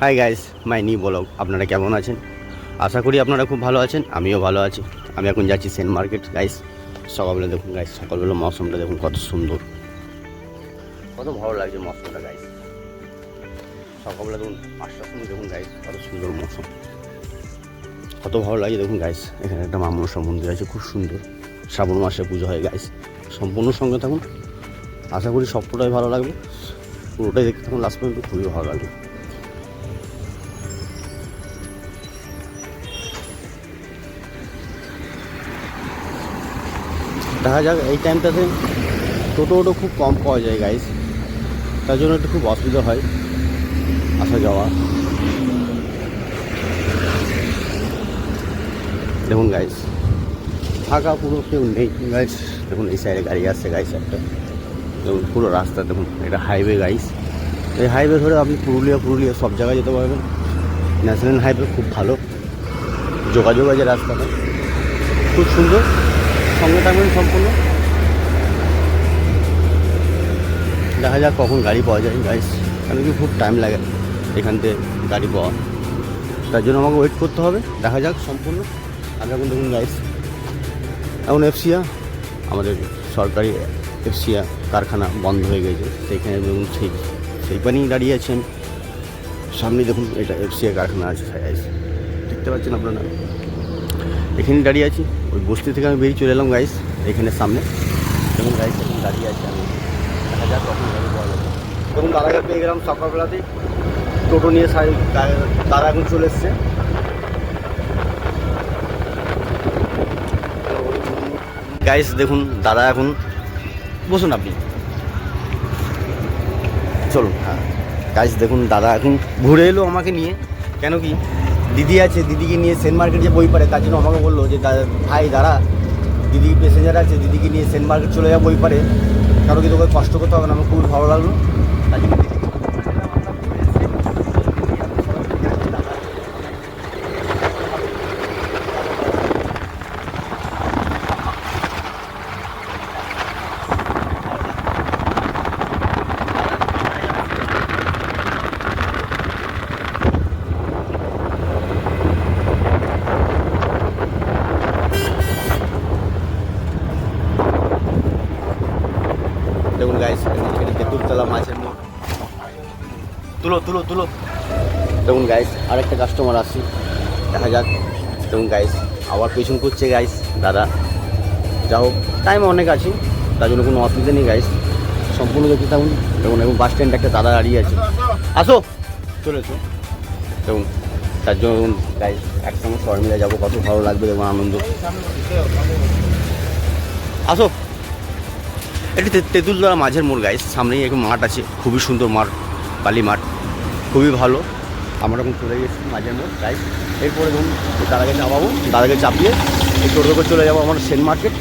Hi guys, my new blog. আপনারা কেমন আছেন? আশা করি আপনারা খুব ভালো আছেন। আমিও ভালো আছি। আমি এখন যাচ্ছি সেন্ট মার্কেট গাইস। সকালবেলা দেখুন গাইস, সকালবেলা মৌসুমটা দেখুন কত সুন্দর, কত ভালো লাগছে মৌসুমটা গাইস। সকালবেলা দেখুন 5টার সময় দেখুন গাইস, কত সুন্দর মৌসুম, কত ভালো লাগে দেখুন গাইস। এখানে একটা মা মনসা মন্দির আছে, খুব সুন্দর। শ্রাবণ মাসে পুজো হয় গাইস। সম্পূর্ণ সঙ্গে থাকুন, আশা করি সবটাই ভালো লাগবে। পুরোটাই দেখতে থাকুন লাস্ট পর্যন্ত, খুবই ভালো লাগবে। দেখা যাক, এই টাইমটাতে টোটো খুব কম পাওয়া যায় গাইস, তার জন্য একটু খুব অসুবিধা হয় আসা যাওয়া। দেখুন গাইস, ফাঁকা পুরো কেউ নেই গাইস। দেখুন এই সাইডে গাড়ি আসছে গাইস একটা। দেখুন পুরো রাস্তা দেখুন, এটা হাইওয়ে গাইস। এই হাইওয়ে ধরে আপনি পুরুলিয়া সব জায়গায় যেতে পারবেন। ন্যাশনাল হাইওয়ে খুব ভালো যোগাযোগ আছে, রাস্তাটা খুব সুন্দর। সঙ্গে থাকবেন সম্পূর্ণ। দেখা যাক কখন গাড়ি পাওয়া যায় গাইস, কেন কি খুব টাইম লাগে এখান থেকে গাড়ি পাওয়া, তার জন্য আমাকে ওয়েট করতে হবে। দেখা যাক সম্পূর্ণ। আমি এখন দেখুন গাইস, এখন এফসিয়া আমাদের সরকারি এফসিয়া কারখানা বন্ধ হয়ে গেছে, সেইখানে দেখুন সেইখানেই দাঁড়িয়ে আছি আমি। সামনে দেখুন এটা এফসিয়া কারখানা আছে গাইস, দেখতে পাচ্ছেন আপনারা। এখানেই দাঁড়িয়ে আছি, ওই বস্তি থেকে আমি বেরিয়ে চলে এলাম গাইস। এখানে সামনে দেখুন গাইস, এখন দাঁড়িয়ে আছি আমি। দেখা যাক কখন গাড়ি পাওয়া যাবে। দেখুন দাদাকে পেয়ে গেলাম সকালবেলাতেই, টোটো নিয়ে দাদা এখন চলে এসছে। গাইস দেখুন দাদা এখন, বসুন আপনি, চলুন। হ্যাঁ গাইস দেখুন দাদা এখন ঘুরে এলো আমাকে নিয়ে। কেন কি দিদি আছে, দিদিকে নিয়ে সেন্ট মার্কেট যে বই পারে, তার জন্য আমাকে বললো যে ভাই দাঁড়া, দিদি প্যাসেঞ্জার আছে, দিদিকে নিয়ে সেন্ট মার্কেট চলে যাবো বই পারে, কারো কি তোকে কষ্ট করতে হবে না। আমার খুবই ভালো লাগলো, তাই জন্য দেখুন গাইস, তেঁতুলতলা মাছের মুখ। তুলো। দেখুন গাইস, আরেকটা কাস্টমার আসছে, দেখা যাক। দেখুন গাইস আবার পেছন করছে গাইস দাদা। যা হোক, টাইম অনেক আছে, তার জন্য কোনো অসুবিধা নেই গাইস। সম্পূর্ণ দেখতে থাকুন। দেখুন এখন বাস স্ট্যান্ডে একটা দাদা দাঁড়িয়ে আছে, আসো চলেছো। দেখুন তার জন্য গাইস একসঙ্গে সবাই মিলে যাবো, কত ভালো লাগবে দেখুন, আনন্দ। আসো, এটি তেঁতুলতলা মাঝের মোড় গাইস, সামনেই একটু মাঠ আছে, খুবই সুন্দর মাঠ, বালি মাঠ, খুবই ভালো। আমরা এখন চলে গেছি মাঝের মোড় গাইস। এরপরে ধরুন দাদাকে চাপাবো, দাদাকে চাপিয়ে এই টোটো করে চলে যাবো আমার সেন্ট মার্কেট।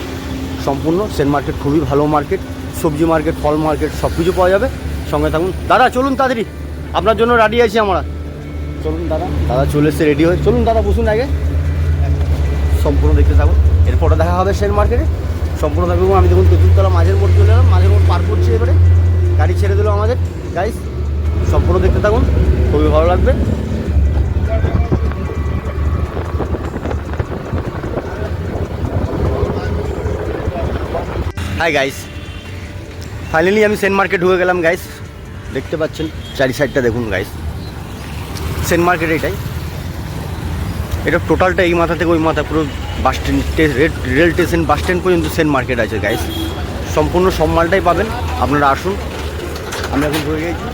সম্পূর্ণ সেন্ট মার্কেট খুবই ভালো মার্কেট, সবজি মার্কেট, ফল মার্কেট, সব কিছু পাওয়া যাবে। সঙ্গে থাকুন। দাদা চলুন তাড়াতাড়ি, আপনার জন্য রেডি আছি আমরা। চলুন দাদা চলে এসে রেডি হয়ে চলুন। দাদা বসুন আগে, সম্পূর্ণ দেখতে থাকুন। এরপরে দেখা হবে সেন্ট মার্কেটে। সম্পূর্ণ থাকবো। আমি দেখুন তেঁতুলতলা মাঝের মোড় চলে এলাম, মাঝের মোড় পার করছি, এবারে গাড়ি ছেড়ে দিল আমাদের গাইস। সম্পূর্ণ দেখতে থাকুন, খুবই ভালো লাগবে। হাই গাইস, ফাইনালি আমি সেন্ট মার্কেট ঢুকে গেলাম গাইস। দেখতে পাচ্ছেন চারি সাইডটা দেখুন গাইস, সেন্ট মার্কেট এটাই। এটা টোটালটা এই মাথা থেকে ওই মাথা পুরো bus stand, rail station, bus stand পর্যন্ত সেন্ট মার্কেট আছে গাইস। সম্পূর্ণ সব মালটাই পাবেন, আপনারা আসুন। আমি এখন ঘুরে গেছি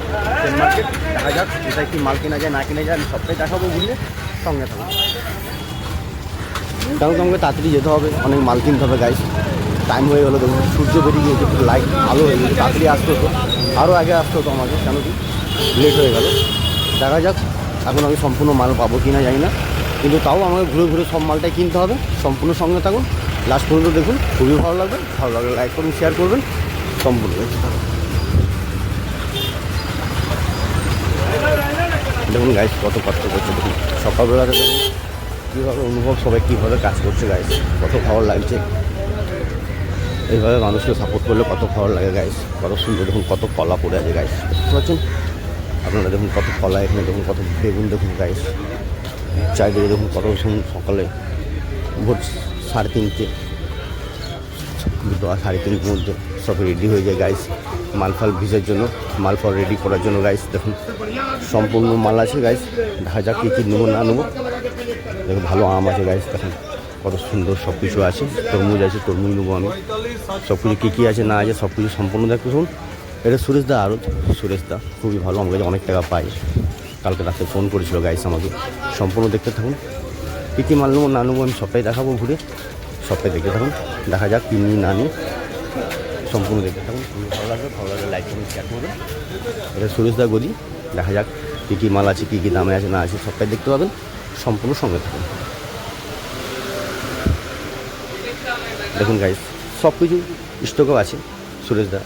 সেন্ট মার্কেট। দেখা যাক কোথায় কী মাল কেনা যায় না কেনা যায়, আমি সবটাই দেখাবো ঘুরলে। সঙ্গে থাকুন। কারণ আমাকে তাড়াতাড়ি যেতে হবে, অনেক মাল কিনতে হবে গাইস। টাইম হয়ে গেলো দেখুন, সূর্য বেরিয়ে গিয়েছে, পুরো লাইট আলো হয়ে গেছে। তাড়াতাড়ি আসতে হতো, আরও আগে আসতে হতো আমাকে, কেন কি লেট হয়ে গেল। দেখা যাক এখন আমি সম্পূর্ণ মাল পাবো কি না জানি না, কিন্তু তাও আমাকে ঘুরে সব মালটাই কিনতে হবে। সম্পূর্ণ সঙ্গে থাকুন, লাস্ট পর্যন্ত দেখুন, খুবই ভালো লাগবে। ভালো লাগলে লাইক করুন, শেয়ার করবেন, সম্পূর্ণ দেখতে থাকুন। দেখুন গাইস কত কষ্ট করছে দেখুন, সকালবেলাতে দেখুন কীভাবে অনুভব, সবাই কীভাবে কাজ করছে গাইস, কত ভালো লাগছে। এইভাবে মানুষকে সাপোর্ট করলে কত ভালো লাগে গাইস। কত সুন্দর দেখুন, কত কলা পড়ে আছে গাইস, দেখতে পাচ্ছেন। আপনারা দেখুন কত কলা, এখানে দেখুন কত বেগুন, দেখুন গাইস চারিদিকে দেখুন কত সকালে ভোর 3:30 3:30 মধ্যে সব রেডি হয়ে যায় গাইস মালফাল ভিজের জন্য, মালফাল রেডি করার জন্য গাইস। দেখুন সম্পূর্ণ মাল আছে গাইস, দেখা যাক কী কী নেবো না নেবো। দেখুন ভালো আম আছে গাইস, দেখুন কত সুন্দর সব কিছু আছে, তরমুজ আছে, তরমুজ নেবো আমি। সব কিছু কী কী আছে না আছে সব কিছু সম্পূর্ণ দেখতে শুন। এটা সুরেশদা আড়ত, সুরেশদা খুবই ভালো, আমার কাছে অনেক টাকা পায়। কালকে রাতে ফোন করেছিল গাইস আমাকে। সম্পূর্ণ দেখতে থাকুন, কী কী মাল নেবো না নেবো আমি সবটাই দেখাবো ঘুরে, সবটাই দেখতে থাকুন। দেখা যাক কী নিই না নিই, সম্পূর্ণ দেখতে থাকুন। খুবই ভালো লাগবে লাইক কমেন্ট শেয়ার করবেন। এটা সুরেশদা গদি, দেখা যাক কী কী মাল আছে, কী কী দামে আছে না আছে সবটাই দেখতে পাবেন, সম্পূর্ণ সঙ্গে থাকুন। দেখুন গাইস সব কিছু স্টকও আছে সুরেশদা,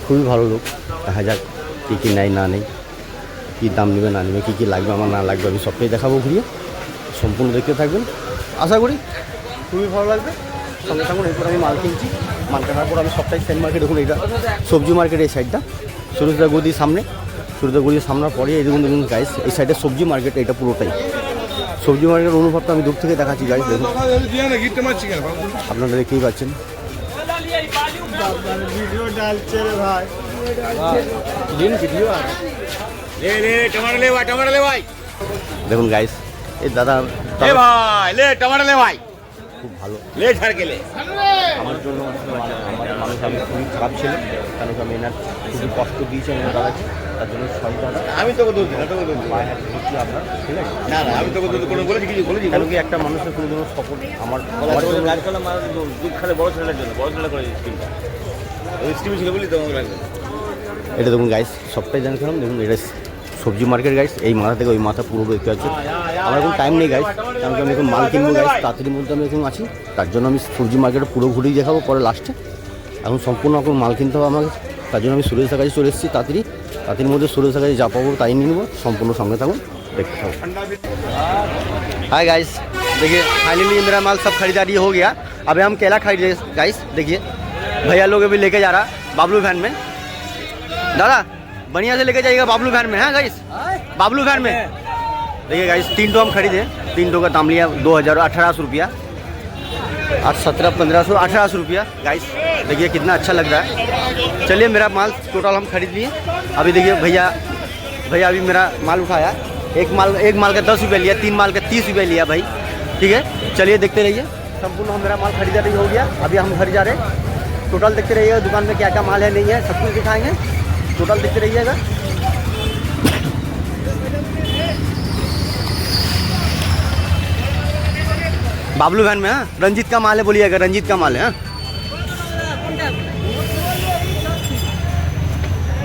খুবই ভালো লোক। দেখা যাক কী কী নেয় না নেই, কী দাম নেবে না নেবে, কী কী লাগবে আমার না লাগবে আমি সবটাই দেখাবো ঘুরিয়ে, সম্পূর্ণ দেখতে থাকবেন। আশা করি খুবই ভালো লাগবে, সঙ্গে থাকুন। এরপর আমি মাল কিনছি, মাল কেনার পর আমি সবটাই সেন্ট মার্কেট, দেখুন এটা সবজি মার্কেট এই সাইডটা, সুরেশদা গদির সামনে, সুরেশদা গদির সামনের পরে এই দেখুন দেখুন গাইস এই সাইডে সবজি মার্কেট, এটা পুরোটাই সবজি মার্কেটের অনুভবটা আমি দূর থেকে দেখাচ্ছি গাইস। দেখুন আপনারা দেখতেই পাচ্ছেন। ভিডিও ডালছে রে ভাই, দেখুন গাইস এই দাদা টমাটো লে ভাই, খুব ভালো লে ঝাড় গেলে আমার জন্য। আমার মানুষ আমি খুবই খারাপ ছিল, কেন কি আমি এনার খুবই কষ্ট দিয়েছি আমার দাদাকে, তার জন্য সরি দাদা। আমি তোকে দোষ দিই না, তোকে দোষ দিই মায়ের হাতে দিচ্ছি আপনার, ঠিক আছে? না না, আমি তোকে দোষ কোনো বলেছি কিছু বলেছি? কেন কি একটা মানুষের কোনো জন্য সপোর্ট আমার গাছ কলা মার দুধ খালে বড় ছেলের জন্য, বড় ছেলে করে স্কিমটা ওই স্কিম ছিল বলি তো আমাকে লাগবে। এটা দেখুন গাইস সবটাই জানছিলাম। দেখুন এটা সবজি মার্কেট গাইস, এই মাথা থেকে ওই মাথা পুরো দেখতে পাচ্ছি। আমার এখন টাইম নেই গাইস, কারণ কি আমি এখন মাল কিনবো গাইস, তাড়াতাড়ির মধ্যে আমি এখন আছি, তার জন্য আমি সবজি মার্কেটে পুরো ঘুরেই দেখাবো পরে লাস্টে। এখন সম্পূর্ণ এখন মাল কিনতে হবে আমাকে, তার জন্য আমি সুরেশের কাছে চলে এসেছি। তাড়াতাড়ির মধ্যে সুরেশের কাছে যা পাবো তাই নিয়ে নেবো, সম্পূর্ণ সঙ্গে থাকুন দেখতে থাকুন। हाय गाइस, देखिए फाइनली मेरा माल सब खरीदारी हो गया। अभी हम केला खरीदे गाइस, देखिए भैया लोग अभी लेके जा रहा बाबलू वैन में। दादा बढ़िया से लेके जाइएगा बाबलू वैन में, हाँ गाइस बाबलू वैन में। देखिए गाइस 3 टो हम खरीदे, 3 टो का दाम लिया 1800 रुपया, 1700 1500 1800 रुपया गाइस। देखिए कितना अच्छा लग रहा है। चलिए मेरा माल टोटल हम खरीद लिए। अभी देखिए भैया अभी मेरा माल उठाया, एक माल का 10 रुपये लिया, 3 माल का 30 रुपये लिया भाई, ठीक है। चलिए देखते रहिए, संपूर्ण हम मेरा माल खरीदारी हो गया। अभी हम घर जा रहे हैं, टोटल देखते रहिएगा दुकान में क्या क्या माल है नहीं है, सब कुछ दिखाएंगे, टोटल देखते रहिएगा। बाबलू वैन में, हाँ रंजीत का माल है, बोलिएगा रंजीत का माल है। हाँ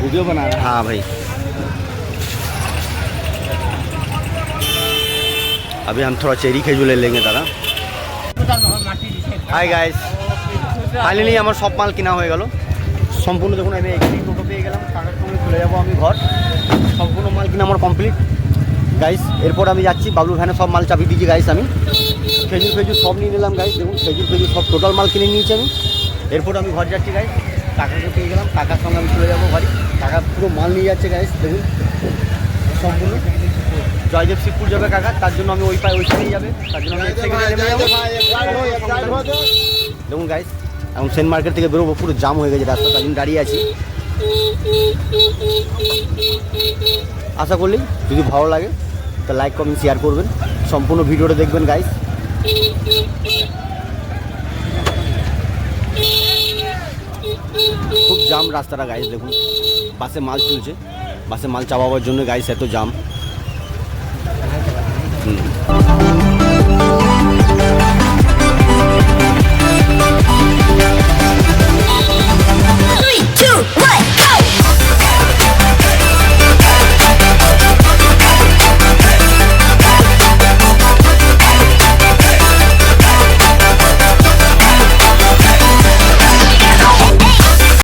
वीडियो बना रहा है। हाँ भाई अभी हम थोड़ा चेरी खेजू ले लेंगे दादा। हाय गाइस, ফাইনালি আমার সব মাল কিনা হয়ে গেল সম্পূর্ণ। দেখুন আমি এখানেই টোটো পেয়ে গেলাম, টাকার সঙ্গে চলে যাবো আমি ঘর। সম্পূর্ণ মাল কিনা আমার কমপ্লিট গাইস। এরপর আমি যাচ্ছি বাবলু ভ্যানে, সব মাল চাবি দিয়েছি গাইস। আমি খেজুর সব নিয়ে নিলাম গাইস। দেখুন খেজুর সব টোটাল মাল কিনে নিয়েছি আমি। এরপর আমি ঘর যাচ্ছি গাইস, টাকাটা পেয়ে গেলাম, টাকার সঙ্গে আমি চলে যাবো বাড়ি। টাকা পুরো মাল নিয়ে যাচ্ছে গাইস। দেখুন সম্পূর্ণ জয়দেব শিবপুর যাবে কাকা, তার জন্য আমি ওই সাইডেই যাবে, তার জন্য আমি এক সেকেন্ডে নেমে যাবো। দেখুন গাইস এখন সেন্ট মার্কেট থেকে বেরোবো, পুরো জাম হয়ে গেছে রাস্তা, তার জন্য দাঁড়িয়ে আছি। আশা করলি যদি ভালো লাগে তো লাইক কমেন্ট শেয়ার করবেন, সম্পূর্ণ ভিডিওটা দেখবেন গাইস। খুব জাম রাস্তাটা গাইস। দেখুন বাসে মাল চলছে, বাসে মাল চাপাবার জন্য গাইস এত জাম।